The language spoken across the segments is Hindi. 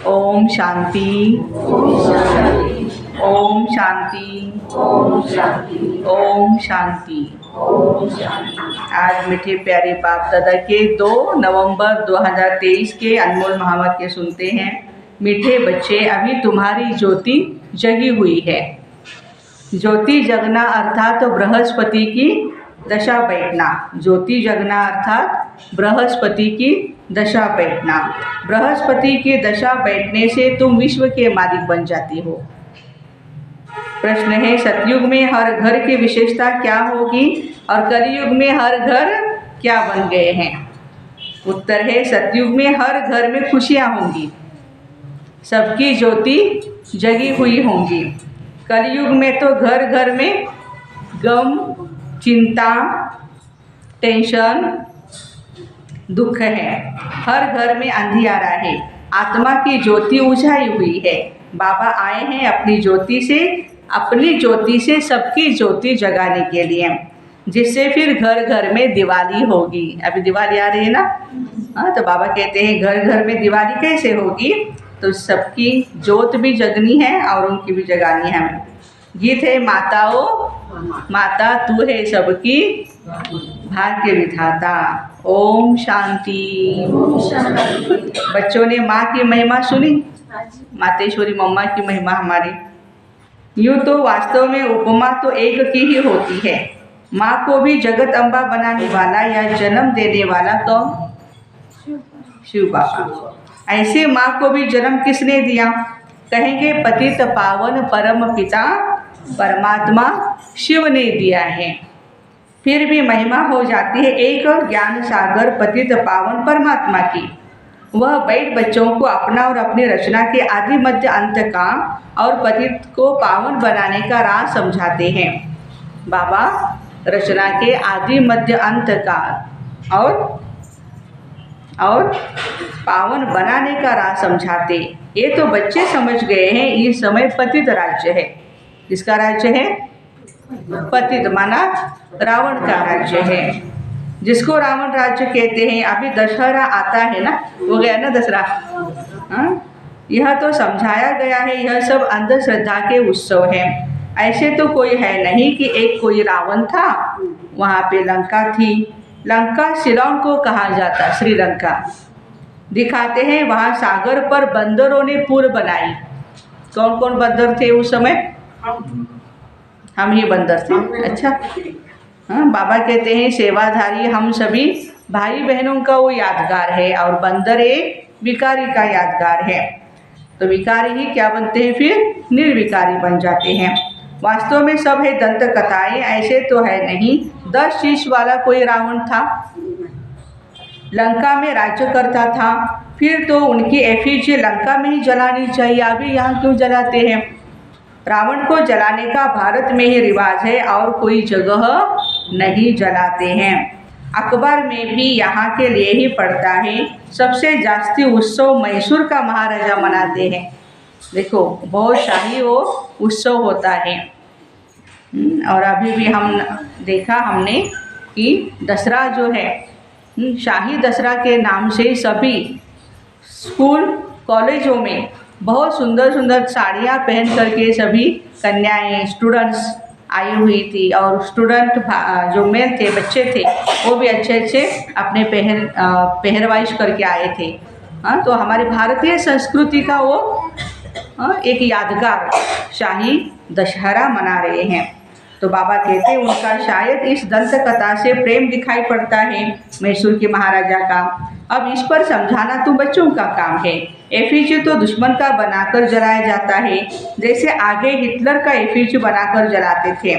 ओम शांति। ओम शांति। ओम शांति। आज मीठे प्यारे बाप दादा के 2 नवंबर 2023 के अनमोल महावाक्य सुनते हैं। मीठे बच्चे, अभी तुम्हारी ज्योति जगी हुई है। ज्योति जगना अर्थात तो बृहस्पति की दशा बैठना। ज्योति जगना अर्थात बृहस्पति की दशा बैठना। बृहस्पति की दशा बैठने से तुम विश्व के मालिक बन जाती हो। प्रश्न है, सतयुग में हर घर की विशेषता क्या होगी और कलयुग में हर घर क्या बन गए हैं? उत्तर है, सतयुग में हर घर में खुशियाँ होंगी, सबकी ज्योति जगी हुई होंगी। कलयुग में तो घर घर में गम, चिंता, टेंशन, दुख है। हर घर में अंधियारा है। आत्मा की ज्योति उजाई हुई है। बाबा आए हैं अपनी ज्योति से सबकी ज्योति जगाने के लिए, जिससे फिर घर घर में दिवाली होगी। अभी दिवाली आ रही है ना, हाँ, तो बाबा कहते हैं घर घर में दिवाली कैसे होगी? तो सबकी ज्योत भी जगनी है और उनकी भी जगानी है हमें। गीत है, माताओं माता तू है सबकी भाग्य विधाता। ओम शांति। बच्चों ने माँ की महिमा सुनी, मातेश्वरी मम्मा की महिमा हमारी। यूँ तो वास्तव में उपमा तो एक की ही होती है। माँ को भी जगत अम्बा बनाने वाला या जन्म देने वाला कौन? शिव बाबा। ऐसे माँ को भी जन्म किसने दिया? कहेंगे पतित पावन परम पिता परमात्मा शिव ने दिया है। फिर भी महिमा हो जाती है एक ज्ञान सागर पतित पावन परमात्मा की। वह बैठ बच्चों को अपना और अपनी रचना के आदि मध्य अंत का और पतित को पावन बनाने का राह समझाते हैं। बाबा रचना के आदि मध्य अंत का और पावन बनाने का राह समझाते। ये तो बच्चे समझ गए हैं। ये समय पतित राज्य है। किसका राज्य है? पतित माना रावण का राज्य है, जिसको रावण राज्य कहते हैं। अभी दशहरा आता है ना, हो गया ना दशहरा। हाँ, यह तो समझाया गया है, यह सब अंधश्रद्धा के उत्सव है। ऐसे तो कोई है नहीं कि एक कोई रावण था, वहाँ पे लंका थी। लंका सिलोन को कहा जाता, श्रीलंका। दिखाते हैं वहाँ सागर पर बंदरों ने पुल बनाई। कौन कौन बंदर थे उस समय? हम ही बंदर थे। अच्छा, हाँ, बाबा कहते हैं सेवाधारी हम सभी भाई बहनों का वो यादगार है और बंदर एक विकारी का यादगार है। तो विकारी ही क्या बनते हैं? फिर निर्विकारी बन जाते हैं। वास्तव में सब है दंत कथाएं, ऐसे तो है नहीं। 10 शीश वाला कोई रावण था, लंका में राज्य करता था। फिर तो उनकी एफिजी लंका में ही जलानी चाहिए, अभी यहाँ क्यों जलाते हैं? रावण को जलाने का भारत में ही रिवाज है और कोई जगह नहीं जलाते हैं। अखबार में भी यहाँ के लिए ही पड़ता है। सबसे जास्ती उत्सव मैसूर का महाराजा मनाते हैं। देखो, बहुत शाही वो उत्सव होता है। और अभी भी हमने कि दसरा जो है, शाही दसरा के नाम से सभी स्कूल कॉलेजों में बहुत सुंदर सुंदर साड़ियाँ पहन करके सभी कन्याएं स्टूडेंट्स आई हुई थी। और स्टूडेंट जो मेल थे, बच्चे थे, वो भी अच्छे अच्छे अपने पहरवाइश करके आए थे। हाँ, तो हमारे भारतीय संस्कृति का वो एक यादगार शाही दशहरा मना रहे हैं। तो बाबा कहते हैं उनका शायद इस दंत कथा से प्रेम दिखाई पड़ता है मैसूर के महाराजा का। अब इस पर समझाना तो बच्चों का काम है। एफिजी तो दुश्मन का बनाकर जलाया जाता है, जैसे आगे हिटलर का एफिजी बनाकर जलाते थे।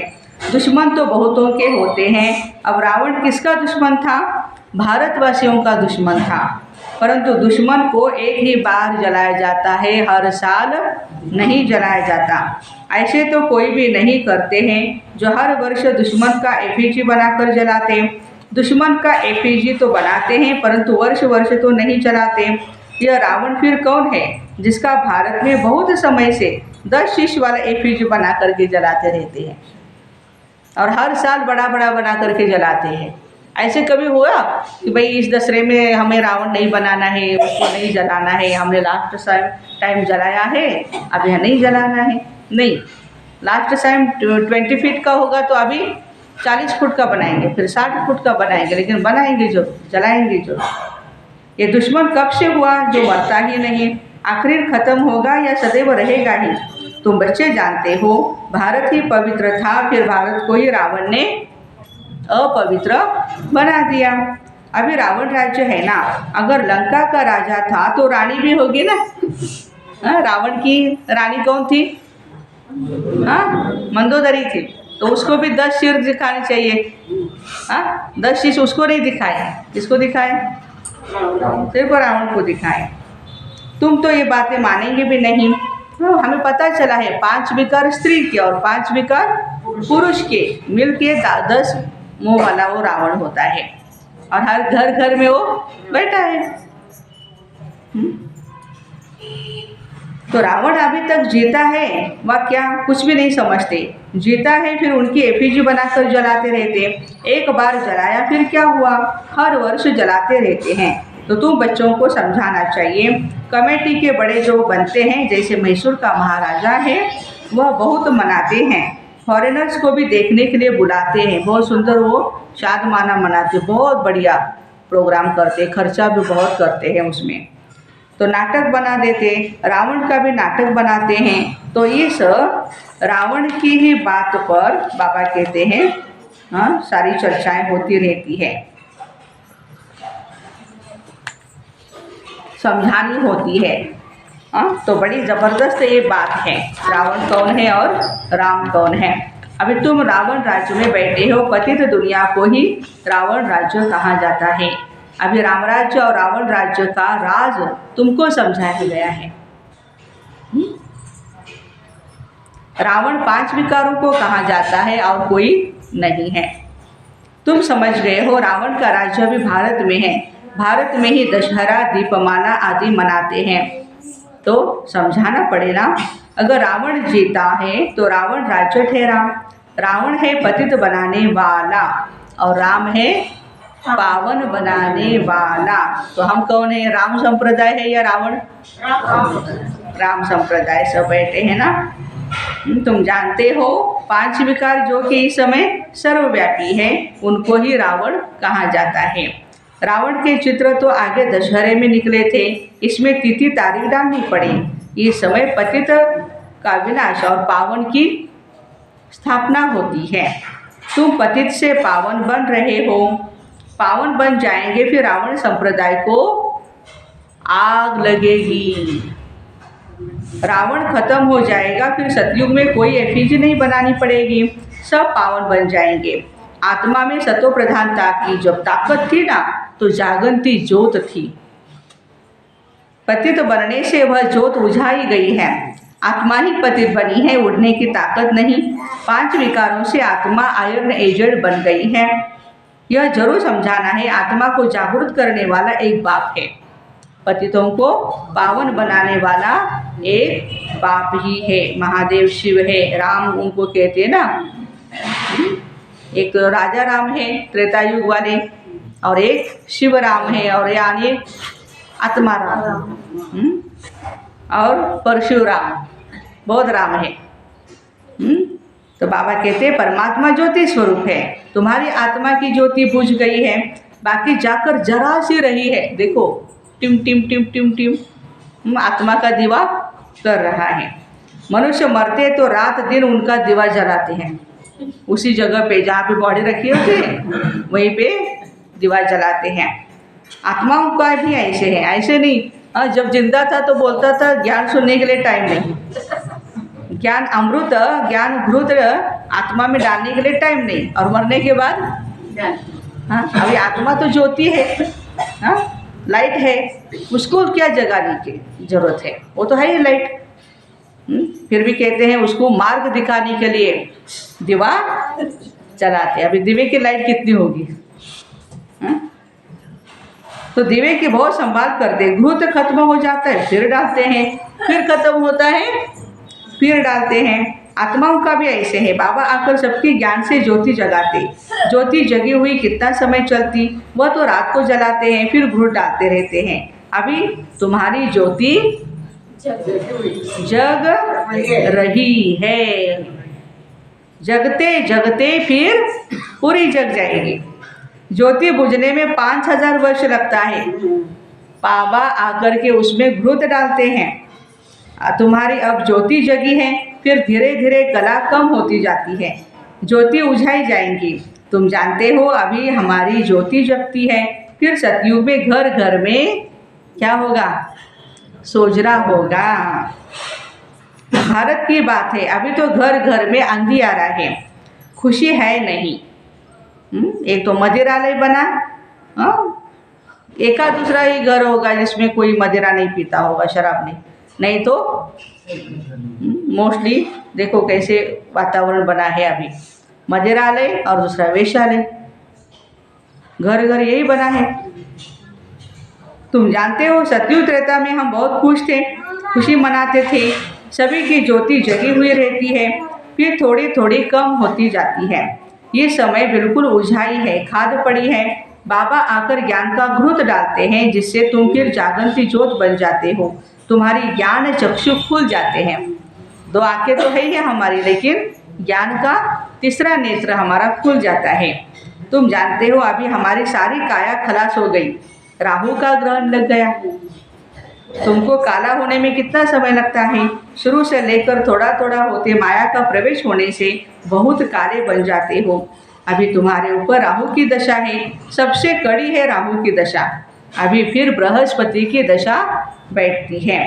दुश्मन तो बहुतों के होते हैं। अब रावण किसका दुश्मन था? भारतवासियों का दुश्मन था। परंतु दुश्मन को एक ही बार जलाया जाता है, हर साल नहीं जलाया जाता। ऐसे तो कोई भी नहीं करते हैं जो हर वर्ष दुश्मन का एफिजी बनाकर जलाते। दुश्मन का एफिजी तो बनाते हैं, परंतु वर्ष वर्ष तो नहीं जलाते। यह रावण फिर कौन है जिसका भारत में बहुत समय से 10 शीश वाला एफिजी बना करके जलाते रहते हैं और हर साल बड़ा बड़ा बना करके जलाते हैं? ऐसे कभी हुआ कि भाई इस दशहरे में हमें रावण नहीं बनाना है, उसको नहीं जलाना है, हमने लास्ट टाइम जलाया है, अब यह नहीं जलाना है? नहीं, लास्ट टाइम 20 फीट का होगा तो अभी 40 फुट का बनाएंगे, फिर 60 फुट का बनाएंगे, लेकिन बनाएंगे जो, जलाएंगे जो। ये दुश्मन कब से हुआ जो मरता ही नहीं, आखिर ख़त्म होगा या सदैव रहेगा ही? तुम बच्चे जानते हो भारत ही पवित्र था, फिर भारत को ही रावण ने अपवित्र बना दिया। अभी रावण राज्य है ना, अगर लंका का राजा था तो रानी भी होगी ना। रावण की रानी कौन थी? मंदोदरी थी, तो उसको भी 10 सिर दिखाने चाहिए। 10 शीश उसको नहीं दिखाए, किसको दिखाए? सिर्फ रावण को दिखाए। तुम तो ये बातें मानेंगे भी नहीं। हमें पता चला है 5 विकार स्त्री के और 5 विकार पुरुष के मिल के 10 मुँह वाला वो रावण होता है, और हर घर घर में वो बैठा है। तो रावण अभी तक जीता है, वह क्या कुछ भी नहीं समझते। जीता है फिर उनकी एफिजी बनाकर जलाते रहते। एक बार जलाया फिर क्या हुआ, हर वर्ष जलाते रहते हैं। तो तुम बच्चों को समझाना चाहिए। कमेटी के बड़े जो बनते हैं, जैसे मैसूर का महाराजा है, वह बहुत मनाते हैं, फॉरेनर्स को भी देखने के लिए बुलाते हैं। बहुत सुंदर वो शादमाना मनाते, बहुत बढ़िया प्रोग्राम करते, खर्चा भी बहुत करते हैं उसमें। तो नाटक बना देते, रावण का भी नाटक बनाते हैं। तो इस रावण की ही बात पर बाबा कहते हैं सारी चर्चाएं होती रहती है, समझानी होती है। तो बड़ी ज़बरदस्त ये बात है, रावण कौन है और राम कौन है। अभी तुम रावण राज्य में बैठे हो, पतित दुनिया को ही रावण राज्य कहा जाता है। अभी राम राज्य और रावण राज्य का राज तुमको समझाया गया है। रावण 5 विकारों को कहा जाता है और कोई नहीं है। तुम समझ गए हो, रावण का राज्य भी भारत में है। भारत में ही दशहरा, दीपमाला आदि मनाते हैं। तो समझाना पड़ेगा, अगर रावण जीता है तो रावण राज्य ठहरा। रावण है पतित बनाने वाला और राम है पावन बनाने वाला। तो हम कौन है? राम संप्रदाय है या रावण? राम संप्रदाय सब बैठे हैं ना। तुम जानते हो 5 विकार जो कि इस समय सर्वव्यापी है, उनको ही रावण कहा जाता है। रावण के चित्र तो आगे दशहरे में निकले थे, इसमें तिथि तारीख डालनी पड़ी। इस समय पतित का विनाश और पावन की स्थापना होती है। तुम पतित से पावन बन रहे हो, पावन बन जाएंगे फिर रावण संप्रदाय को आग लगेगी, रावण खत्म हो जाएगा, फिर सतयुग में कोई एफिजी नहीं बनानी पड़ेगी, सब पावन बन जाएंगे। आत्मा में सतो प्रधानता की जब ताकत थी ना, तो जागंती ज्योत थी। पतित बनने से वह ज्योत बुझाई गई है। आत्मा ही पतित बनी है, उड़ने की ताकत नहीं। 5 विकारों से आत्मा आयरन एजेड बन गई है। यह जरूर समझाना है, आत्मा को जागृत करने वाला एक बाप है, पतितों को पावन बनाने वाला एक बाप ही है। महादेव शिव है, राम उनको कहते हैं ना। एक तो राजा राम है त्रेता युग वाले, और एक शिव राम है, और यानी आत्मा राम, और परशुराम, बौद्ध राम है। तो बाबा कहते हैं परमात्मा ज्योति स्वरूप है। तुम्हारी आत्मा की ज्योति बुझ गई है, बाकी जाकर जरा सी रही है, देखो टिम टिम टिम टिम टिम आत्मा का दीवा कर रहा है। मनुष्य मरते तो रात दिन उनका दीवा जलाते हैं, उसी जगह पे जहाँ पे बॉडी रखी होती है वहीं पे दीवा जलाते हैं। आत्माओं का भी ऐसे है, ऐसे नहीं जब जिंदा था तो बोलता था ज्ञान सुनने के लिए टाइम नहीं, ज्ञान अमृत ज्ञान घृत आत्मा में डालने के लिए टाइम नहीं, और मरने के बाद अभी आत्मा तो ज्योति है, लाइट है, उसको क्या जगाने की जरूरत है, वो तो है ही लाइट। फिर भी कहते हैं उसको मार्ग दिखाने के लिए दिवा जलाते। अभी दिवे की लाइट कितनी होगी? तो दिवे की बहुत संभाल करते, घृत खत्म हो जाता है फिर डालते हैं, फिर खत्म होता है फिर डालते हैं। आत्माओं का भी ऐसे है। बाबा आकर सबके ज्ञान से ज्योति जगाते। ज्योति जगी हुई कितना समय चलती, वह तो रात को जलाते हैं, फिर घूर डालते रहते हैं। अभी तुम्हारी ज्योति जग रही है। जगते जगते फिर पूरी जग जाएगी। ज्योति बुझने में 5000 वर्ष लगता है। बाबा आकर के उसमें घृत डालते हैं। तुम्हारी अब ज्योति जगी है, फिर धीरे धीरे कला कम होती जाती है, ज्योति उझाई जाएंगी। तुम जानते हो अभी हमारी ज्योति जगती है, फिर सतयुग में घर घर में क्या होगा? सोजरा होगा। भारत की बात है, अभी तो घर घर में अंधियारा है, खुशी है नहीं। एक तो मदिरालय बना, एका दूसरा ही घर होगा जिसमें कोई मदिरा नहीं पीता होगा, शराब नहीं तो मोस्टली देखो कैसे वातावरण बना है अभी, मदिरालय और दूसरा वेश्यालय, घर घर यही बना है। तुम जानते हो सतयुग त्रेता में हम बहुत खुश थे, खुशी मनाते थे, सभी की ज्योति जगी हुई रहती है, फिर थोड़ी थोड़ी कम होती जाती है। ये समय बिल्कुल उझाई है, खाद पड़ी है। बाबा आकर ज्ञान का घृत डालते हैं, जिससे तुम फिर जागंती ज्योत बन जाते हो, तुम्हारी ज्ञान चक्षु खुल जाते हैं। 2 आंखें तो है ही हमारी, लेकिन ज्ञान का तीसरा नेत्र हमारा खुल जाता है। तुम जानते हो अभी हमारी सारी काया खलास हो गई, राहु का ग्रहण लग गया। तुमको काला होने में कितना समय लगता है? शुरू से लेकर थोड़ा थोड़ा होते माया का प्रवेश होने से बहुत काले बन जाते हो। अभी तुम्हारे ऊपर राहु की दशा है, सबसे कड़ी है राहु की दशा। अभी फिर बृहस्पति की दशा बैठती है,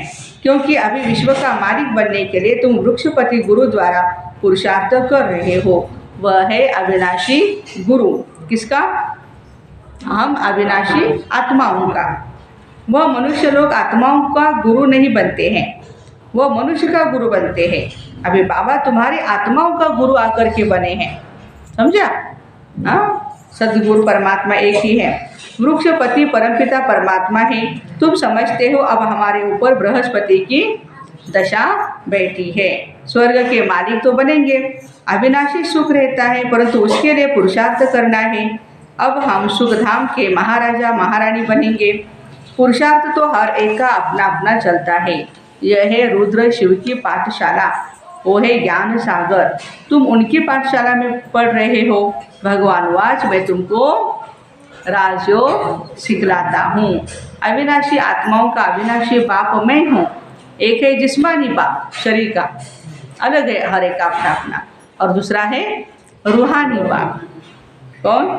क्योंकि अभी विश्व का मालिक बनने के लिए तुम वृक्षपति गुरु द्वारा पुरुषार्थ कर रहे हो। वह है अविनाशी गुरु। किसका? हम अविनाशी आत्माओं का। वह मनुष्य लोग आत्माओं का गुरु नहीं बनते हैं, वह मनुष्य का गुरु बनते हैं। अभी बाबा तुम्हारी आत्माओं का गुरु आकर के बने हैं, समझा? सदगुरु परमात्मा एक ही है, वृक्षपति परमपिता परमात्मा है। तुम समझते हो अब हमारे ऊपर बृहस्पति की दशा बैठी है। स्वर्ग के मालिक तो बनेंगे, अविनाशी सुख रहता है, परंतु उसके लिए पुरुषार्थ करना है। अब हम सुखधाम के महाराजा महारानी बनेंगे। पुरुषार्थ तो हर एक का अपना अपना चलता है। यह है रुद्र शिव की पाठशाला, वो है ज्ञान सागर। तुम उनकी पाठशाला में पढ़ रहे हो। भगवान आज मैं तुमको राजयोग सिखलाता हूँ। अविनाशी आत्माओं का अविनाशी बाप मैं हूँ। एक है जिस्मानी बाप, शरीर का अलग है हर एक का अपना अपना, और दूसरा है रूहानी बाप। कौन?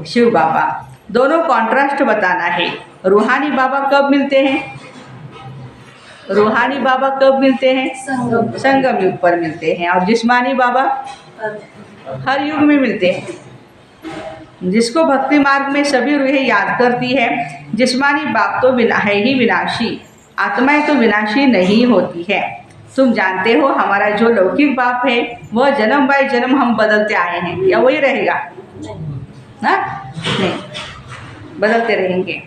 शिव बाबा। दोनों कॉन्ट्रास्ट बताना है। रूहानी बाबा कब मिलते हैं? रूहानी बाबा कब मिलते हैं? संगम युग पर मिलते हैं। और जिस्मानी बाबा हर युग में मिलते हैं। जिसको भक्ति मार्ग में सभी रूहें याद करती है। जिस्मानी बाप तो है ही विनाशी, आत्माएं तो विनाशी नहीं होती है। तुम जानते हो हमारा जो लौकिक बाप है वह जन्म बाय जन्म हम बदलते आए हैं, या वही रहेगा? ना नहीं, बदलते रहेंगे।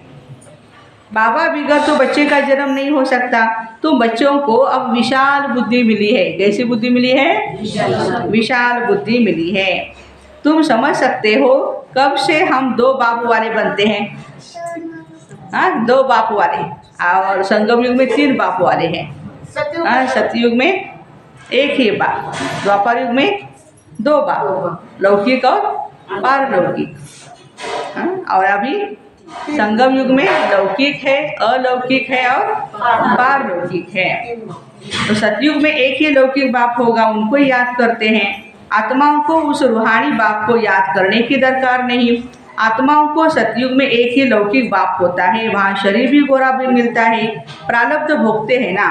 बाबा बिगड़ तो बच्चे का जन्म नहीं हो सकता। तो बच्चों को अब विशाल बुद्धि मिली है। कैसी बुद्धि मिली है? विशाल बुद्धि मिली है। तुम समझ सकते हो कब से हम 2 बाप वाले बनते हैं। 2 बाप वाले, और संगम युग में 3 बाप वाले हैं। सतयुग में एक ही बाप, द्वापर युग में 2 बाप, लौकिक और पारलौकिक। और अभी संगम युग में लौकिक है, अलौकिक है और पारलौकिक है। तो सतयुग में एक ही लौकिक बाप होगा, उनको याद करते हैं। आत्माओं को उस रूहानी बाप को याद करने की दरकार नहीं। आत्माओं को सतयुग में एक ही लौकिक बाप होता है, वहाँ शरीर भी गोरा भी मिलता है, प्रारब्ध भोगते हैं ना,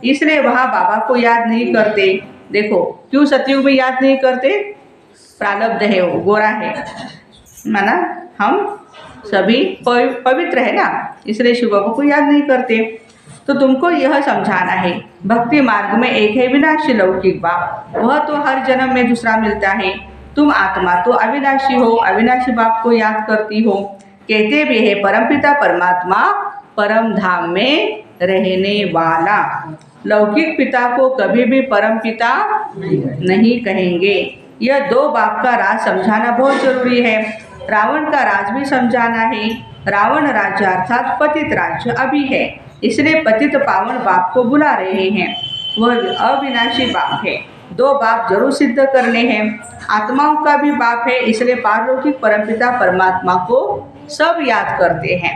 इसलिए वहाँ बाबा को याद नहीं करते। देखो क्यों सतयुग में याद नहीं करते? प्रारब्ध है, वो गोरा है, माना हम सभी पवित्र है ना, इसलिए शिव बाबा को याद नहीं करते। तो तुमको यह समझाना है, भक्ति मार्ग में एक है विनाशी लौकिक बाप, वह तो हर जन्म में दूसरा मिलता है। तुम आत्मा तो अविनाशी हो, अविनाशी बाप को याद करती हो। कहते भी है परमपिता परमात्मा परम धाम में रहने वाला। लौकिक पिता को कभी भी परम पिता नहीं कहेंगे। यह दो बाप का राज समझाना बहुत जरूरी है। रावण का राज भी समझाना है। रावण राज्य अर्थात पतित राज्य अभी है, इसलिए पतित पावन बाप को बुला रहे हैं। वह अविनाशी बाप है। दो बाप जरूर सिद्ध करने हैं। आत्माओं का भी बाप है, इसलिए पारलौकिक परमपिता परमात्मा को सब याद करते हैं।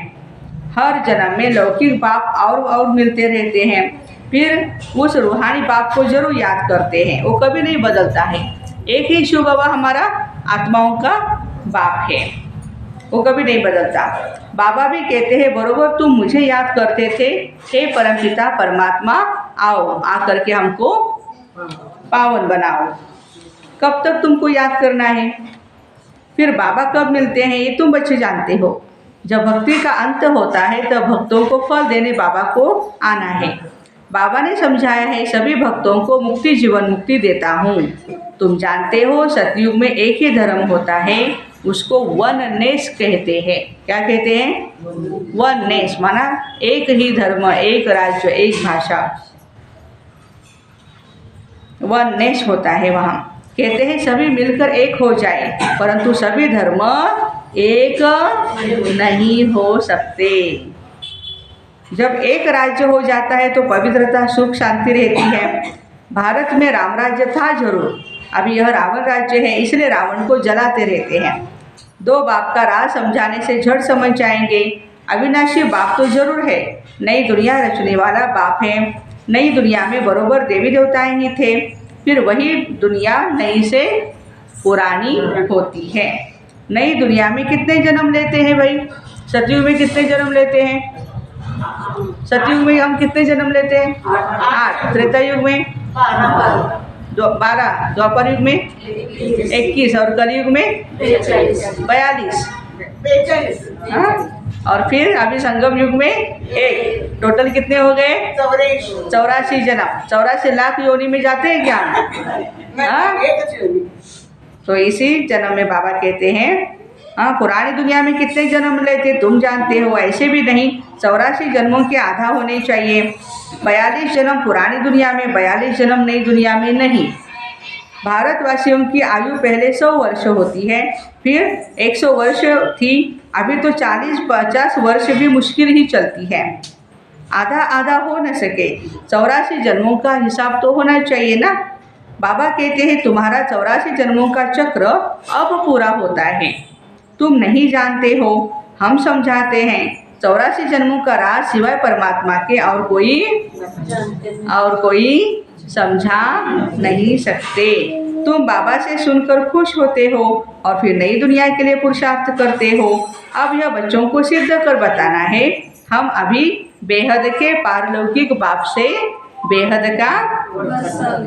हर जन्म में लौकिक बाप और मिलते रहते हैं, फिर उस रूहानी बाप को जरूर याद करते हैं। वो कभी नहीं बदलता है। एक ही शिव बाबा हमारा आत्माओं का बाप है, वो कभी नहीं बदलता। बाबा भी कहते हैं, बरोबर तुम मुझे याद करते थे, हे परमपिता परमात्मा आओ, आकर के हमको पावन बनाओ। कब तक तुमको याद करना है? फिर बाबा कब मिलते हैं ये तुम बच्चे जानते हो। जब भक्ति का अंत होता है तब भक्तों को फल देने बाबा को आना है। बाबा ने समझाया है, सभी भक्तों को मुक्ति जीवन मुक्ति देता हूँ। तुम जानते हो सतयुग में एक ही धर्म होता है, उसको वननेस कहते हैं। क्या कहते हैं? वननेस, माना एक ही धर्म, एक राज्य, एक भाषा, वननेस होता है। वहाँ कहते हैं सभी मिलकर एक हो जाए, परंतु सभी धर्म एक नहीं हो सकते। जब एक राज्य हो जाता है तो पवित्रता सुख शांति रहती है। भारत में राम राज्य था जरूर, अभी यह रावण राज्य है, इसलिए रावण को जलाते रहते हैं। दो बाप का राज समझाने से झट समझ जाएंगे। अविनाशी बाप तो जरूर है, नई दुनिया रचने वाला बाप है। नई दुनिया में बरोबर देवी देवताएं ही थे, फिर वही दुनिया नई से पुरानी होती है। नई दुनिया में कितने जन्म लेते हैं भाई? सतयुग में कितने जन्म लेते हैं? सतयुग में हम कितने जन्म लेते हैं? 8। त्रेता युग में 12, द्वापर युग में 21 और कलयुग में 42। और फिर अभी संगम युग में 1। टोटल कितने हो गए? 84 जन्म। 84 लाख योनि में जाते हैं क्या? तो इसी जन्म में बाबा कहते हैं, हाँ पुरानी दुनिया में कितने जन्म लेते तुम जानते हो, ऐसे भी नहीं। 84 जन्मों के आधा होने चाहिए। 42 जन्म पुरानी दुनिया में, 42 जन्म नई दुनिया में नहीं। भारतवासियों की आयु पहले 100 वर्ष होती है, फिर 100 वर्ष थी, अभी तो 40-50 वर्ष भी मुश्किल ही चलती है। आधा आधा हो न सके, 84 जन्मों का हिसाब तो होना चाहिए ना। बाबा कहते हैं तुम्हारा 84 जन्मों का चक्र अब पूरा होता है, तुम नहीं जानते हो, हम समझाते हैं। 84 जन्मों का राज सिवाय परमात्मा के और कोई समझा नहीं सकते। तुम बाबा से सुनकर खुश होते हो और फिर नई दुनिया के लिए पुरुषार्थ करते हो। अब यह बच्चों को सिद्ध कर बताना है। हम अभी बेहद के पारलौकिक बाप से बेहद का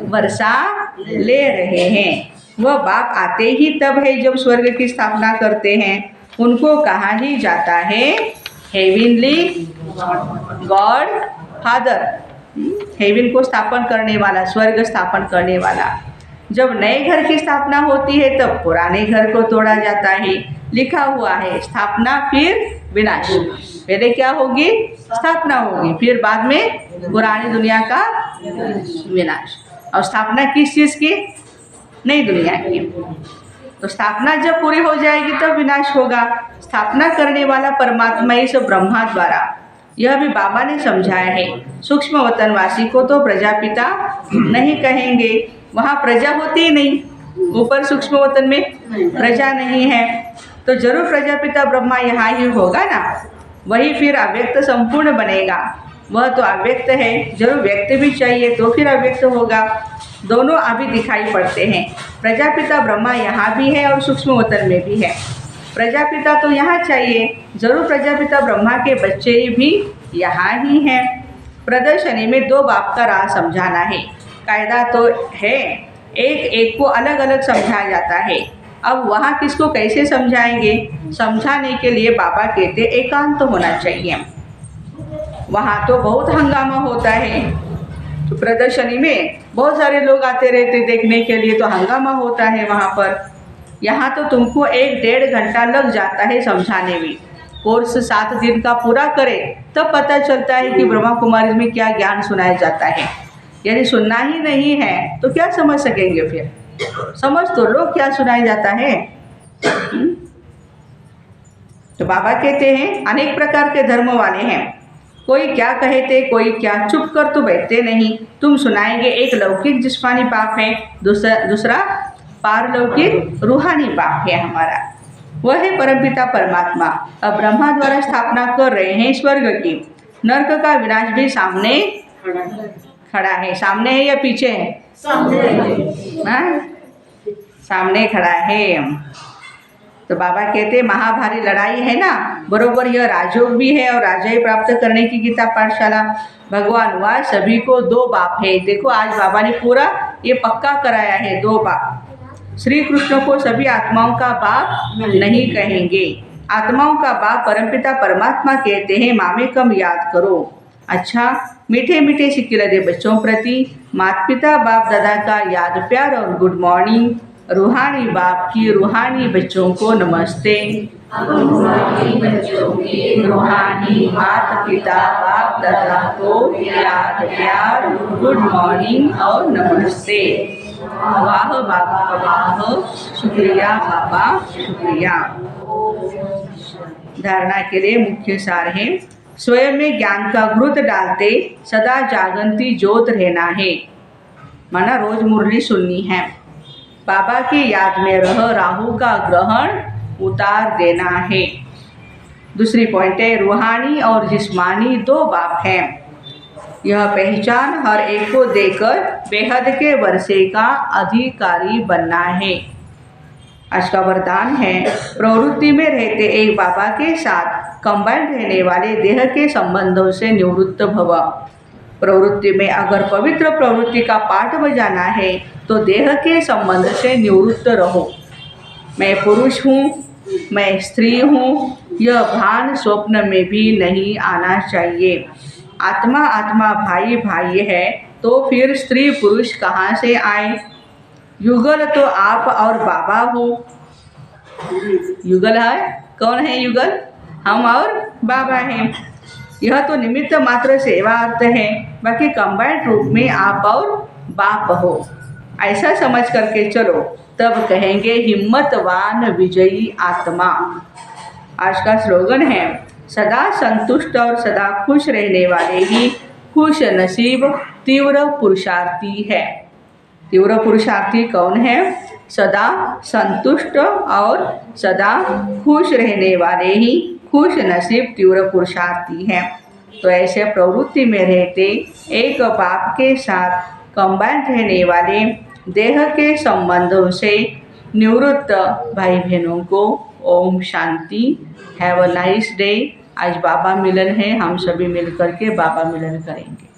वर्षा ले रहे हैं। वह बाप आते ही तब है जब स्वर्ग की स्थापना करते हैं। उनको कहा ही जाता है हेविनली गॉड फादर, हेवन को स्थापन करने वाला, स्वर्ग स्थापन करने वाला। जब नए घर की स्थापना होती है तब पुराने घर को तोड़ा जाता है। लिखा हुआ है स्थापना फिर विनाश। पहले क्या होगी? स्थापना होगी, फिर बाद में पुरानी दुनिया का विनाश। और स्थापना किस चीज़ की? नई दुनिया की। तो स्थापना जब पूरी हो जाएगी तब विनाश होगा। स्थापना करने वाला परमात्मा इस ब्रह्मा द्वारा, यह भी बाबा ने समझाया है। सूक्ष्म वतनवासी को तो प्रजापिता नहीं कहेंगे, वहाँ प्रजा होती ही नहीं। ऊपर सूक्ष्म वतन में प्रजा नहीं है, तो जरूर प्रजापिता ब्रह्मा यहाँ ही होगा ना। वही फिर अव्यक्त संपूर्ण बनेगा। वह तो अव्यक्त है, जरूर व्यक्त भी चाहिए तो फिर अव्यक्त होगा। दोनों अभी दिखाई पड़ते हैं। प्रजापिता ब्रह्मा यहाँ भी है और सूक्ष्म वतन में भी है। प्रजापिता तो यहाँ चाहिए, जरूर प्रजापिता ब्रह्मा के बच्चे भी यहाँ ही हैं। प्रदर्शनी में दो बाप का राह समझाना है। कायदा तो है, एक एक को अलग अलग समझाया जाता है। अब वहाँ किसको कैसे समझाएंगे? समझाने के लिए बाबा कहते एकांत होना चाहिए। वहाँ तो बहुत हंगामा होता है, तो प्रदर्शनी में बहुत सारे लोग आते रहते देखने के लिए, तो हंगामा होता है वहाँ पर। यहाँ तो तुमको 1-1.5 घंटा लग जाता है समझाने में। कोर्स 7 दिन का पूरा करे तब पता चलता है कि ब्रह्मा कुमारी में क्या ज्ञान सुनाया जाता है। यदि सुनना ही नहीं है तो क्या समझ सकेंगे फिर? समझ तो लो क्या सुनाई जाता है। तो बाबा कहते हैं अनेक प्रकार के धर्म वाले हैं, कोई क्या कहते कोई क्या, चुप कर तो बैठते नहीं। तुम सुनाएंगे, एक लौकिक जिस्मानी बाप है, दूसरा पारलौकिक रूहानी बाप है हमारा, वह है परमपिता परमात्मा। अब ब्रह्मा द्वारा स्थापना कर रहे हैं स्वर्ग की, नरक का विनाश भी सामने खड़ा है। सामने है या पीछे है? सामने खड़ा है। तो बाबा कहते महाभारी लड़ाई है ना, बरोबर यह राजयोग भी है और राजाई प्राप्त करने की गीता पाठशाला। भगवान हुआ सभी को दो बाप है। देखो आज बाबा ने पूरा ये पक्का कराया है, दो बाप। श्री कृष्ण को सभी आत्माओं का बाप नहीं कहेंगे, आत्माओं का बाप परमपिता परमात्मा कहते हैं। मामे कम याद करो। अच्छा, मीठे मीठे सिक्के दे बच्चों प्रति माता पिता बाप दादा का याद प्यार और गुड मॉर्निंग। रूहानी बाप की रूहानी बच्चों को नमस्ते। रूहानी माता पिता बाप दादा को याद प्यार गुड मॉर्निंग और नमस्ते। वाह बाबा वाह, शुक्रिया बाबा शुक्रिया। धारणा के लिए मुख्य सार है, स्वयं में ज्ञान का घृत डालते सदा जागंती ज्योत रहना है। माना रोज मुरली सुननी है, बाबा की याद में रह राहु का ग्रहण उतार देना है। दूसरी पॉइंट है, रूहानी और जिस्मानी दो बाप हैं। यह पहचान हर एक को देकर बेहद के वर्षे का अधिकारी बनना है। आज का वरदान है, प्रवृत्ति में रहते एक बाबा के साथ कंबाइंड रहने वाले देह के संबंधों से निवृत्त भव। प्रवृत्ति में अगर पवित्र प्रवृत्ति का पाठ बजाना है तो देह के संबंध से निवृत्त रहो। मैं पुरुष हूँ, मैं स्त्री हूँ, यह भान स्वप्न में भी नहीं आना चाहिए। आत्मा आत्मा भाई भाई है तो फिर स्त्री पुरुष कहाँ से आए? युगल तो आप और बाबा हो। युगल है, कौन है युगल? हम और बाबा हैं। यह तो निमित्त मात्र सेवा अर्थ है, बाकी कंबाइंड रूप में आप और बाप हो। ऐसा समझ करके चलो, तब कहेंगे हिम्मतवान विजयी आत्मा। आज का स्लोगन है, सदा संतुष्ट और सदा खुश रहने वाले ही खुश नसीब तीव्र पुरुषार्थी है। तीव्र पुरुषार्थी कौन है? सदा संतुष्ट और सदा खुश रहने वाले ही खुश नसीब तीव्र पुरुषार्थी है। तो ऐसे प्रवृत्ति में रहते एक बाप के साथ कंबाइंड रहने वाले देह के संबंधों से निवृत्त भाई बहनों को ओम शांति। Have a nice day. आज बाबा मिलन है, हम सभी मिलकर के बाबा मिलन करेंगे।